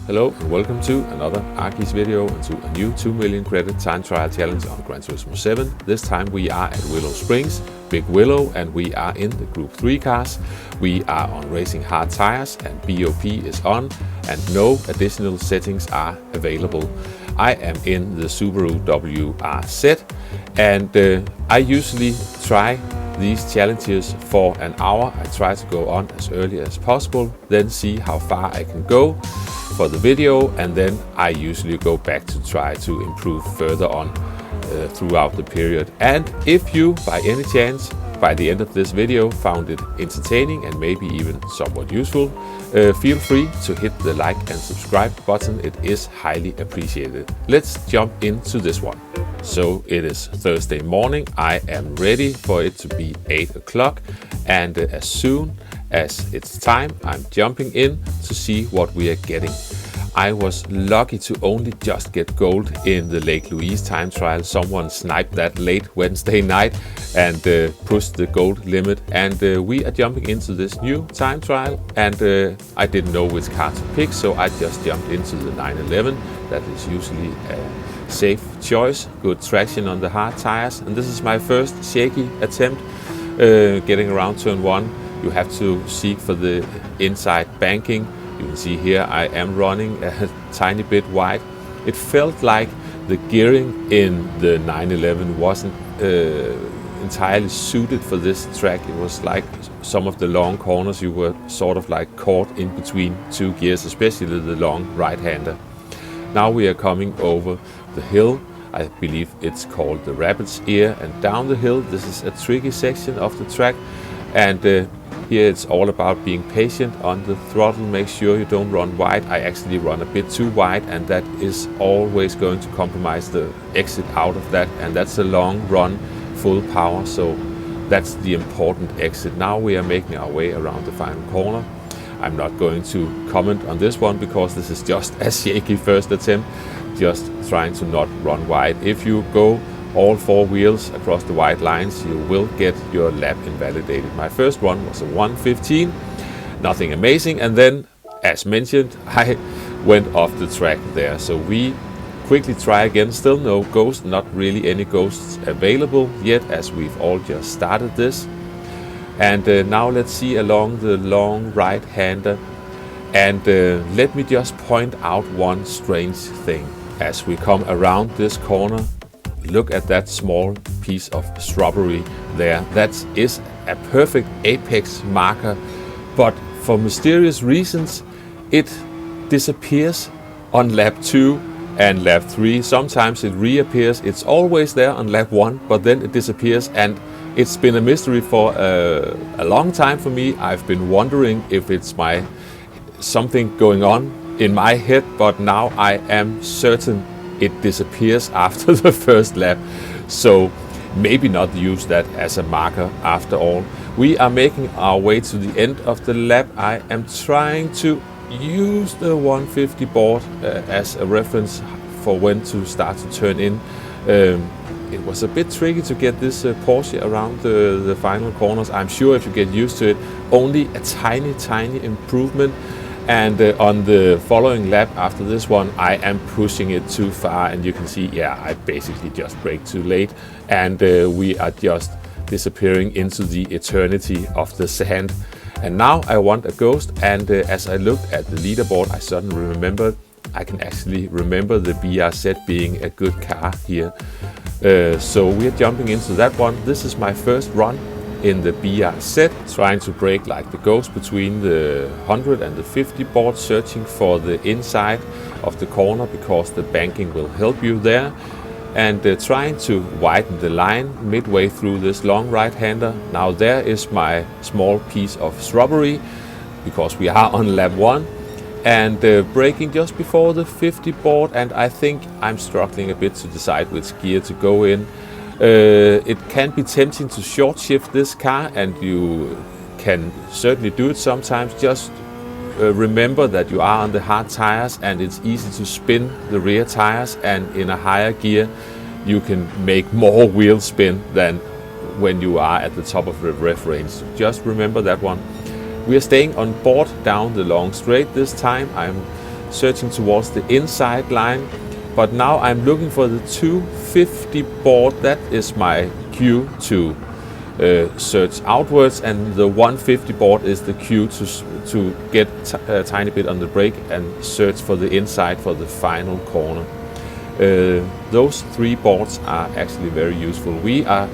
Hello and welcome to another Arki's video and to a new 2 million credit time trial challenge on Gran Turismo 7. This time we are at Willow Springs, Big Willow, and we are in the Group 3 cars. We are on racing hard tires and BOP is on and no additional settings are available. I am in the Subaru BRZ and I usually try these challenges for an hour. I try to go on as early as possible, then see how far I can go for the video, and then I usually go back to try to improve further on throughout the period. And if you by any chance by the end of this video found it entertaining and maybe even somewhat useful, feel free to hit the like and subscribe button. It is highly appreciated. Let's jump into this one. So it is Thursday morning. I am ready for it to be 8 o'clock, and as soon as it's time, I'm jumping in to see what we are getting. I was lucky to only just get gold in the Lake Louise time trial. Someone sniped that late Wednesday night and pushed the gold limit, and we are jumping into this new time trial, and I didn't know which car to pick, so I just jumped into the 911. That is usually a safe choice, good traction on the hard tires, and this is my first shaky attempt getting around turn 1. You have to seek for the inside banking. You can see here I am running a tiny bit wide. It felt like the gearing in the 911 wasn't entirely suited for this track. It was like some of the long corners you were sort of like caught in between two gears, especially the long right-hander. Now we are coming over the hill. I believe it's called the Rabbit's Ear, and down the hill this is a tricky section of the track, and here it's all about being patient on the throttle. Make sure you don't run wide. I actually run a bit too wide, and that is always going to compromise the exit out of that, and that's a long run, full power, so that's the important exit. Now we are making our way around the final corner. I'm not going to comment on this one because this is just a shaky first attempt, just trying to not run wide. If you go all four wheels across the white lines, you will get your lap invalidated. My first one was a 1:15, nothing amazing, and then, as mentioned, I went off the track there. So we quickly try again. Still no ghost, not really any ghosts available yet, as we've all just started this. And now let's see along the long right-hander, and let me just point out one strange thing. As we come around this corner, look at that small piece of shrubbery there. That is a perfect apex marker, but for mysterious reasons it disappears on lap 2 and lap 3. Sometimes it reappears. It's always there on lap 1, but then it disappears, and it's been a mystery for a long time for me. I've been wondering if it's something going on in my head, but now I am certain it disappears after the first lap. So maybe not use that as a marker after all. We are making our way to the end of the lap. I am trying to use the 150 board as a reference for when to start to turn in. It was a bit tricky to get this Porsche around the final corners. I'm sure if you get used to it, only a tiny improvement. And on the following lap after this one, I am pushing it too far, and you can see, yeah, I basically just brake too late, and we are just disappearing into the eternity of the sand. And now I want a ghost, and as I looked at the leaderboard, I suddenly remembered I can actually remember the BRZ being a good car here. So we are jumping into that one. This is my first run in the BRZ, trying to brake like the ghost between the 100 and the 50 board, searching for the inside of the corner because the banking will help you there, and trying to widen the line midway through this long right-hander. Now there is my small piece of shrubbery because we are on lap 1, and braking just before the 50 board, and I think I'm struggling a bit to decide which gear to go in. It can be tempting to short shift this car, and you can certainly do it sometimes. Just remember that you are on the hard tires and it's easy to spin the rear tires, and in a higher gear you can make more wheel spin than when you are at the top of the ref range. So just remember that one. We are staying on board down the long straight this time. I'm searching towards the inside line. But now I'm looking for the 250 board. That is my cue to search outwards, and the 150 board is the cue to get a tiny bit on the brake and search for the inside for the final corner. Those three boards are actually very useful. We are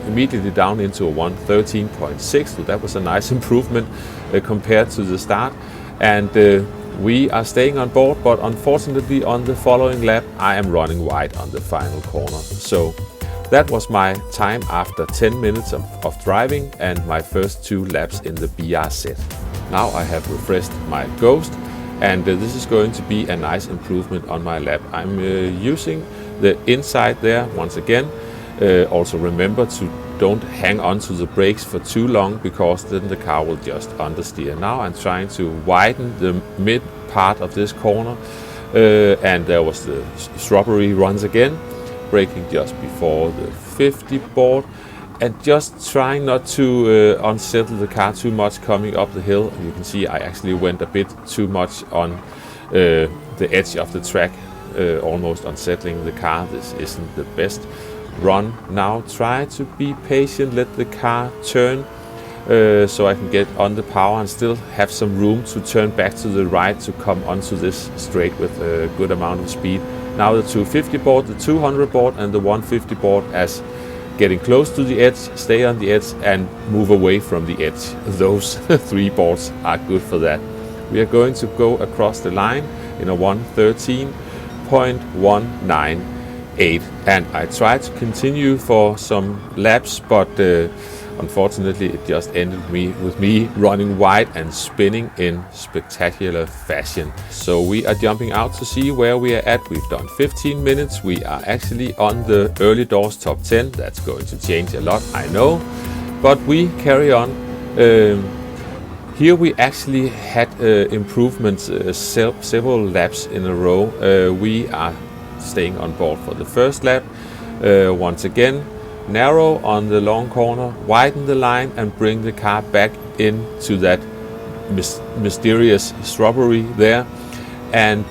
immediately down into a 113.6, so that was a nice improvement compared to the start. And we are staying on board, but unfortunately on the following lap I am running wide on the final corner. So that was my time after 10 minutes of driving and my first 2 laps in the BRZ. Now I have refreshed my Ghost, and this is going to be a nice improvement on my lap. I'm using the inside there once again. Also remember to don't hang on to the brakes for too long, because then the car will just understeer. Now I'm trying to widen the mid part of this corner, and there was the shrubbery once again, braking just before the 50 board, and just trying not to unsettle the car too much coming up the hill. You can see I actually went a bit too much on the edge of the track, almost unsettling the car. This isn't the best run. Now try to be patient, let the car turn, so I can get on the power and still have some room to turn back to the right to come onto this straight with a good amount of speed. Now the 250 board, the 200 board and the 150 board as getting close to the edge, stay on the edge and move away from the edge. Those 3 boards are good for that. We are going to go across the line in a 113.198, and I tried to continue for some laps, but unfortunately it just ended with me running wide and spinning in spectacular fashion. So we are jumping out to see where we are at. We've done 15 minutes. We are actually on the early doors top 10. That's going to change a lot, I know, but we carry on. Here we actually had improvements several laps in a row. We are staying on board for the first lap. Once again, narrow on the long corner, widen the line and bring the car back into that mysterious shrubbery there. And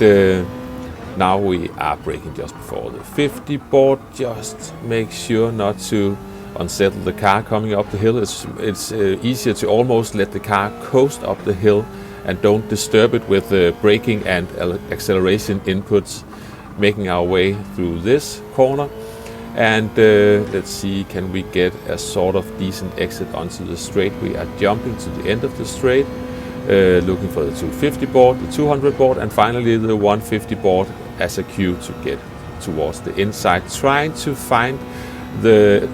now we are braking just before the 50 board. Just make sure not to unsettle the car coming up the hill. It's easier to almost let the car coast up the hill and don't disturb it with braking and acceleration inputs. Making our way through this corner, and let's see, can we get a sort of decent exit onto the straight. We are jumping to the end of the straight, looking for the 250 board, the 200 board and finally the 150 board as a cue to get towards the inside, trying to find the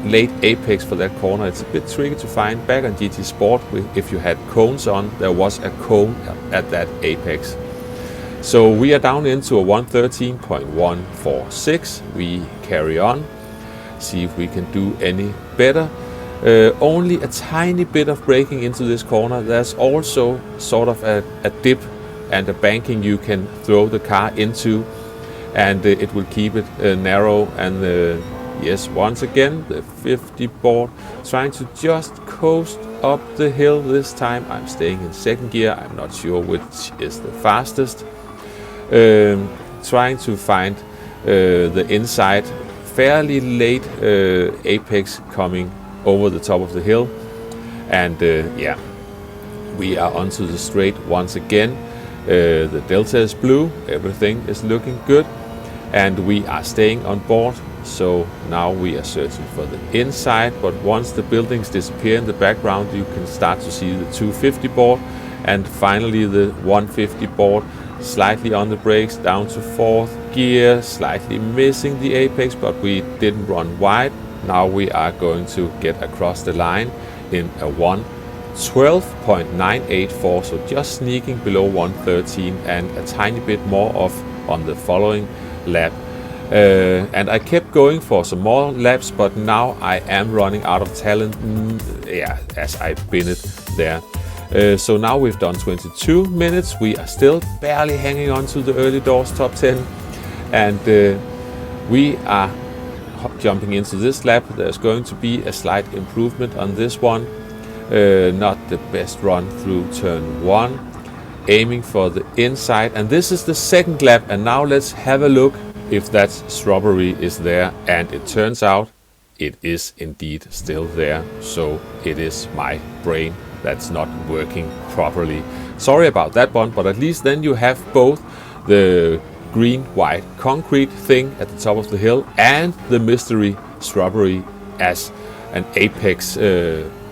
late apex for that corner. It's a bit tricky to find. Back on GT Sport, if you had cones on, there was a cone at that apex. So we are down into a 113.146. We carry on, see if we can do any better. Only a tiny bit of braking into this corner. There's also sort of a dip and a banking you can throw the car into, and it will keep it narrow. And yes, once again the 50 board, trying to just coast up the hill. This time I'm staying in second gear. I'm not sure which is the fastest. Trying to find the inside, fairly late apex coming over the top of the hill, and yeah, we are onto the straight once again. The delta is blue, everything is looking good, and we are staying on board. So now we are searching for the inside, but once the buildings disappear in the background, you can start to see the 250 board and finally the 150 board. Slightly on the brakes, down to fourth gear, slightly missing the apex, but we didn't run wide. Now we are going to get across the line in a 112.984, so just sneaking below 113 and a tiny bit more off on the following lap. And I kept going for some more laps, but now I am running out of talent, as I pin it there. So now we've done 22 minutes. We are still barely hanging on to the early doors top 10, and we are jumping into this lap. There's going to be a slight improvement on this one. Not the best run through turn 1. aiming for the inside, and this is the second lap, and now let's have a look if that shrubbery is there, and it turns out it is indeed still there. So it is my brain that's not working properly. Sorry about that one, but at least then you have both the green white concrete thing at the top of the hill and the mystery shrubbery as an apex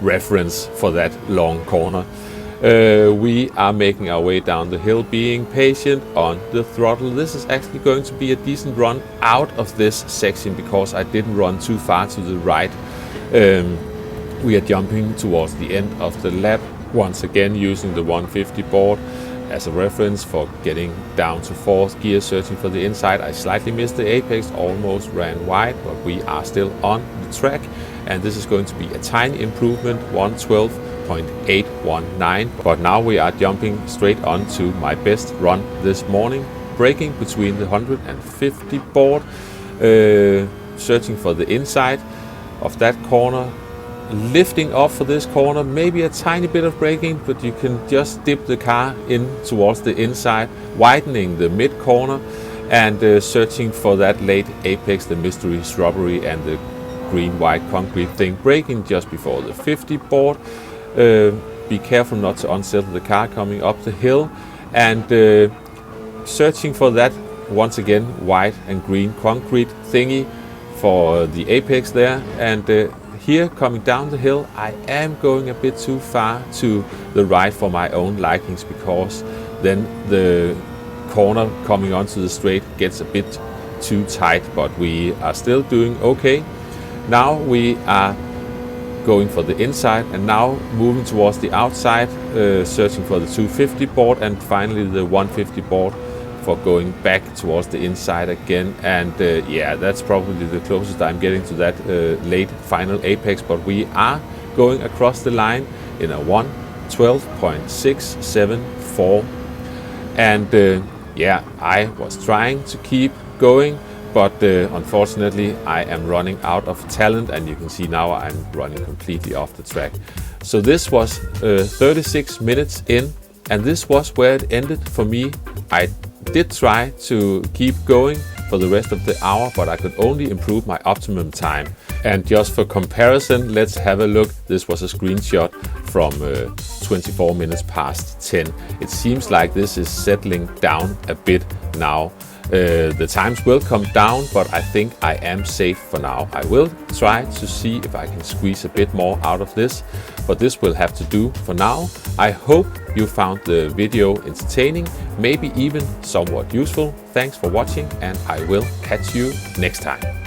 reference for that long corner. We are making our way down the hill, being patient on the throttle. This is actually going to be a decent run out of this section because I didn't run too far to the right. We are jumping towards the end of the lap, once again using the 150 board as a reference for getting down to 4th gear, searching for the inside. I slightly missed the apex, almost ran wide, but we are still on the track, and this is going to be a tiny improvement, 112.819. But now we are jumping straight onto my best run this morning, braking between the 150 board, searching for the inside of that corner, lifting off for this corner, maybe a tiny bit of braking, but you can just dip the car in towards the inside, widening the mid corner, and searching for that late apex, the mystery shrubbery and the green white concrete thing, braking just before the 50 board. Be careful not to unsettle the car coming up the hill, and searching for that once again white and green concrete thingy for the apex there. And here coming down the hill, I am going a bit too far to the right for my own likings, because then the corner coming onto the straight gets a bit too tight, but we are still doing okay. Now we are going for the inside, and now moving towards the outside, searching for the 250 board, and finally the 150 board for going back towards the inside again. And yeah, that's probably the closest I'm getting to that late final apex, but we are going across the line in a 1:12.674. And yeah, I was trying to keep going, but unfortunately I am running out of talent, and you can see now I'm running completely off the track. So this was 36 minutes in, and this was where it ended for me. I did try to keep going for the rest of the hour, but I could only improve my optimum time. And just for comparison, let's have a look. This was a screenshot from 24 minutes past 10. It seems like this is settling down a bit now. The times will come down, but I think I am safe for now. I will try to see if I can squeeze a bit more out of this, but this will have to do for now. I hope you found the video entertaining, maybe even somewhat useful. Thanks for watching, and I will catch you next time.